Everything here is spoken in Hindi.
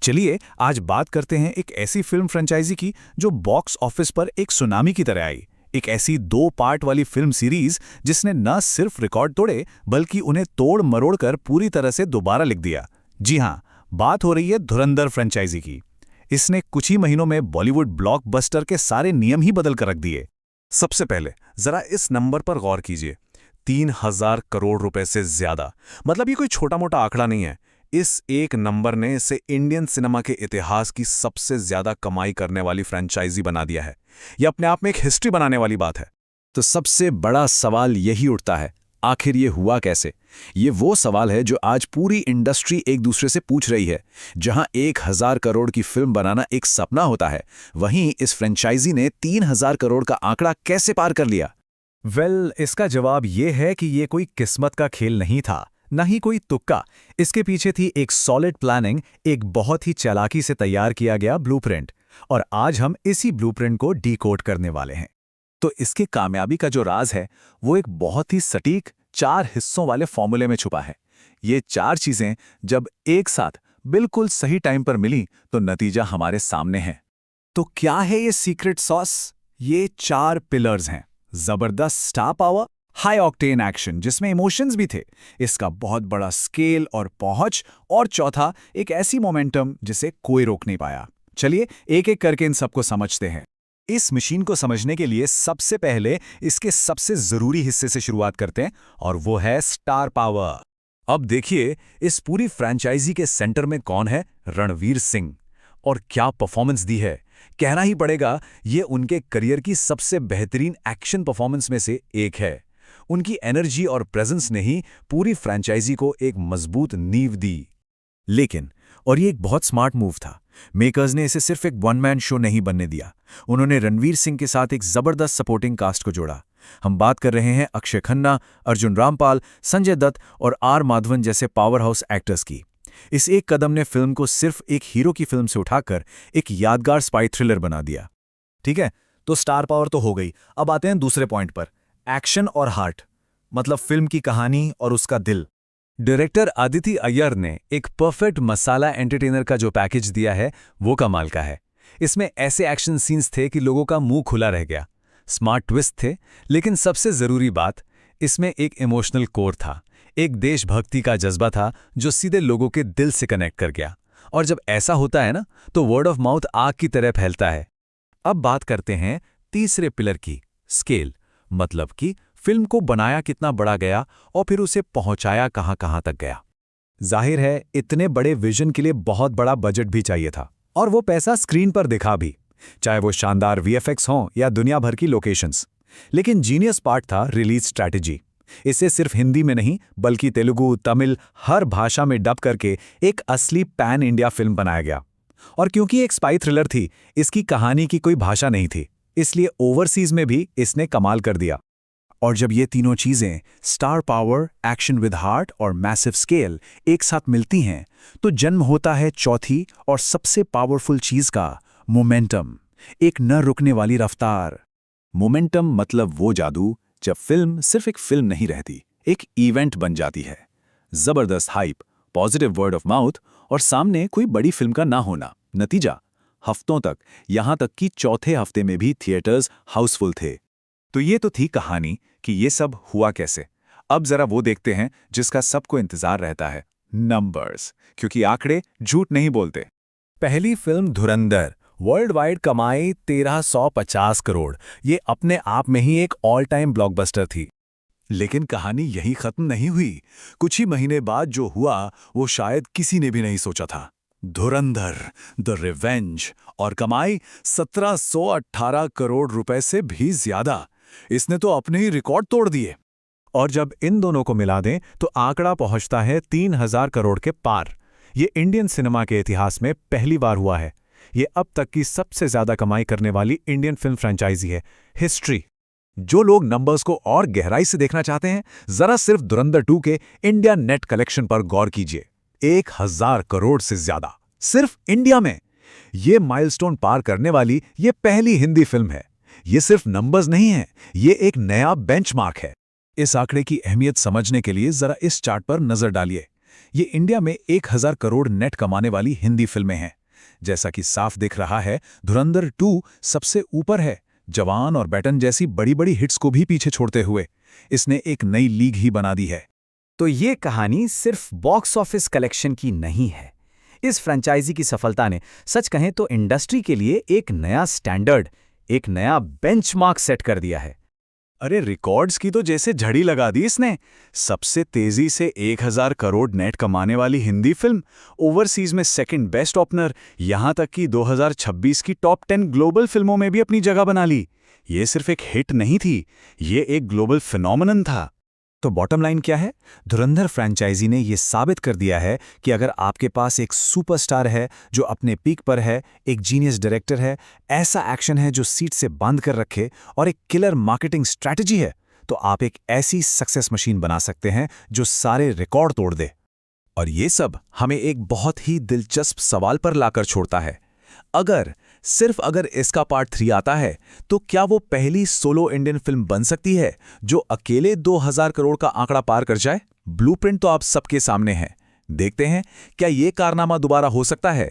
चलिए आज बात करते हैं एक ऐसी फिल्म फ्रेंचाइजी की जो बॉक्स ऑफिस पर एक सुनामी की तरह आई। एक ऐसी 2 पार्ट वाली फिल्म सीरीज जिसने न सिर्फ रिकॉर्ड तोड़े बल्कि उन्हें तोड़ मरोड़ कर पूरी तरह से दोबारा लिख दिया। जी हाँ, बात हो रही है धुरंधर फ्रेंचाइजी की। इसने कुछ ही महीनों में बॉलीवुड ब्लॉकबस्टर के सारे नियम ही बदल कर रख दिए। सबसे पहले जरा इस नंबर पर गौर कीजिए, 3000 करोड़ रुपए से ज्यादा। मतलब ये कोई छोटा मोटा आंकड़ा नहीं है। इस एक नंबर ने इसे इंडियन सिनेमा के इतिहास की सबसे ज्यादा कमाई करने वाली फ्रेंचाइजी बना दिया है। यह अपने आप में एक हिस्ट्री बनाने वाली बात है। तो सबसे बड़ा सवाल यही उठता है, आखिर ये हुआ कैसे? ये वो सवाल है जो आज पूरी इंडस्ट्री एक दूसरे से पूछ रही है। जहां 1000 करोड़ की फिल्म बनाना एक सपना होता है, वहीं इस फ्रेंचाइजी ने 3000 करोड़ का आंकड़ा कैसे पार कर लिया? इसका जवाब ये है कि ये कोई किस्मत का खेल नहीं था, न ही कोई तुक्का। इसके पीछे थी एक सॉलिड प्लानिंग, एक बहुत ही चालाकी से तैयार किया गया ब्लूप्रिंट। और आज हम इसी ब्लूप्रिंट को डीकोड करने वाले हैं। तो इसकी कामयाबी का जो राज है वो एक बहुत ही सटीक 4 हिस्सों वाले फॉर्मूले में छुपा है। ये 4 चीजें जब एक साथ बिल्कुल सही टाइम पर मिली तो नतीजा हमारे सामने है। तो क्या है ये सीक्रेट सॉस? ये 4 पिलर्स हैं। जबरदस्त star power, high octane action जिसमें इमोशंस भी थे, इसका बहुत बड़ा स्केल और पहुंच, और चौथा एक ऐसी मोमेंटम जिसे कोई रोक नहीं पाया। चलिए एक एक करके इन सबको समझते हैं। इस मशीन को समझने के लिए सबसे पहले इसके सबसे जरूरी हिस्से से शुरुआत करते हैं, और वो है स्टार पावर। अब देखिए, इस पूरी फ्रेंचाइजी के सेंटर में कौन है? रणवीर सिंह। और क्या परफॉर्मेंस दी है! कहना ही पड़ेगा, ये उनके करियर की सबसे बेहतरीन एक्शन परफॉर्मेंस में से एक है। उनकी एनर्जी और प्रेजेंस ने ही पूरी फ्रेंचाइजी को एक मजबूत नींव दी। लेकिन, और ये एक बहुत स्मार्ट मूव था, मेकर्स ने इसे सिर्फ एक वन मैन शो नहीं बनने दिया। उन्होंने रणवीर सिंह के साथ एक जबरदस्त सपोर्टिंग कास्ट को जोड़ा। हम बात कर रहे हैं अक्षय खन्ना, अर्जुन रामपाल, संजय दत्त और आर माधवन जैसे पावर हाउस एक्टर्स की। इस एक कदम ने फिल्म को सिर्फ एक हीरो की फिल्म से उठाकर एक यादगार स्पाई थ्रिलर बना दिया। ठीक है, तो स्टार पावर तो हो गई। अब आते हैं दूसरे पॉइंट पर, एक्शन और हार्ट, मतलब फिल्म की कहानी और उसका दिल। डायरेक्टर आदिति अय्यर ने एक परफेक्ट मसाला एंटरटेनर का जो पैकेज दिया है वो कमाल का है। इसमें ऐसे एक्शन सीन्स थे कि लोगों का मुंह खुला रह गया। स्मार्ट ट्विस्ट थे, लेकिन सबसे जरूरी बात, इसमें एक इमोशनल कोर था। एक देशभक्ति का जज्बा था जो सीधे लोगों के दिल से कनेक्ट कर गया। और जब ऐसा होता है ना, तो वर्ड ऑफ माउथ आग की तरह फैलता है। अब बात करते हैं तीसरे पिलर की, स्केल। मतलब कि फिल्म को बनाया कितना बड़ा गया और फिर उसे पहुंचाया कहां तक गया। जाहिर है, इतने बड़े विजन के लिए बहुत बड़ा बजट भी चाहिए था, और वो पैसा स्क्रीन पर दिखा भी, चाहे वो शानदार वीएफएक्स हों या दुनिया भर की लोकेशंस। लेकिन जीनियस पार्ट था रिलीज स्ट्रैटेजी। इसे सिर्फ हिंदी में नहीं बल्कि तेलुगु, तमिल, हर भाषा में डब करके एक असली पैन इंडिया फिल्म बनाया गया। और क्योंकि एक स्पाई थ्रिलर थी, इसकी कहानी की कोई भाषा नहीं थी, इसलिए ओवरसीज में भी इसने कमाल कर दिया। और जब ये तीनों चीजें, star power, action with heart और मैसिव स्केल, एक साथ मिलती हैं, तो जन्म होता है चौथी और सबसे पावरफुल चीज का, मोमेंटम। एक न रुकने वाली रफ्तार। मोमेंटम मतलब वो जादू जब फिल्म सिर्फ एक फिल्म नहीं रहती, एक इवेंट बन जाती है। जबरदस्त hype, positive word of mouth और सामने कोई बड़ी फिल्म का ना होना। नतीजा, हफ्तों तक, यहां तक कि चौथे हफ्ते में भी थिएटर्स हाउसफुल थे। तो ये तो थी कहानी कि ये सब हुआ कैसे। अब जरा वो देखते हैं जिसका सबको इंतजार रहता है, नंबर्स। क्योंकि आंकड़े झूठ नहीं बोलते। पहली फिल्म धुरंधर, वर्ल्ड वाइड कमाई 1350 करोड़। ये अपने आप में ही एक ऑल टाइम ब्लॉकबस्टर थी। लेकिन कहानी यहीं खत्म नहीं हुई। कुछ ही महीने बाद जो हुआ वो शायद किसी ने भी नहीं सोचा था। धुरंधर द रिवेंज, और कमाई 1718 करोड़ रुपए से भी ज्यादा। इसने तो अपने ही रिकॉर्ड तोड़ दिए। और जब इन दोनों को मिला दें तो आंकड़ा पहुंचता है 3000 करोड़ के पार। ये इंडियन सिनेमा के इतिहास में पहली बार हुआ है। ये अब तक की सबसे ज्यादा कमाई करने वाली इंडियन फिल्म फ्रेंचाइजी है। हिस्ट्री। जो लोग नंबर्स को और गहराई से देखना चाहते हैं, जरा सिर्फ धुरंधर 2 के इंडिया नेट कलेक्शन पर गौर कीजिए। 1000 करोड़ से ज्यादा सिर्फ इंडिया में। ये माइलस्टोन पार करने वाली ये पहली हिंदी फिल्म है। ये सिर्फ नंबर्स नहीं है, ये एक नया बेंचमार्क है। इस आंकड़े की अहमियत समझने के लिए जरा इस चार्ट पर नजर डालिए। ये इंडिया में 1000 करोड़ नेट कमाने वाली हिंदी फिल्में हैं। जैसा कि साफ दिख रहा है, धुरंधर 2 सबसे ऊपर है, जवान और बैटन जैसी बड़ी बड़ी हिट्स को भी पीछे छोड़ते हुए। इसने एक नई लीग ही बना दी है। तो ये कहानी सिर्फ बॉक्स ऑफिस कलेक्शन की नहीं है। इस फ्रेंचाइजी की सफलता ने सच कहें तो इंडस्ट्री के लिए एक नया स्टैंडर्ड, एक नया बेंचमार्क सेट कर दिया है। अरे रिकॉर्ड्स की तो जैसे झड़ी लगा दी इसने। सबसे तेजी से 1000 करोड़ नेट कमाने वाली हिंदी फिल्म, ओवरसीज में सेकंड बेस्ट ओपनर, यहां तक कि 2026 की टॉप 10 ग्लोबल फिल्मों में भी अपनी जगह बना ली। ये सिर्फ एक हिट नहीं थी, ये एक ग्लोबल फिनोमिनन था। तो बॉटम लाइन क्या है? धुरंधर फ्रेंचाइजी ने यह साबित कर दिया है कि अगर आपके पास एक सुपरस्टार है जो अपने पीक पर है, एक जीनियस डायरेक्टर है, ऐसा एक्शन है जो सीट से बांध कर रखे, और एक किलर मार्केटिंग स्ट्रैटेजी है, तो आप एक ऐसी सक्सेस मशीन बना सकते हैं जो सारे रिकॉर्ड तोड़ दे। और ये सब हमें एक बहुत ही दिलचस्प सवाल पर लाकर छोड़ता है। सिर्फ अगर इसका पार्ट 3 आता है, तो क्या वो पहली सोलो इंडियन फिल्म बन सकती है जो अकेले 2000 करोड़ का आंकड़ा पार कर जाए? ब्लूप्रिंट तो आप सबके सामने है। देखते हैं क्या ये कारनामा दोबारा हो सकता है।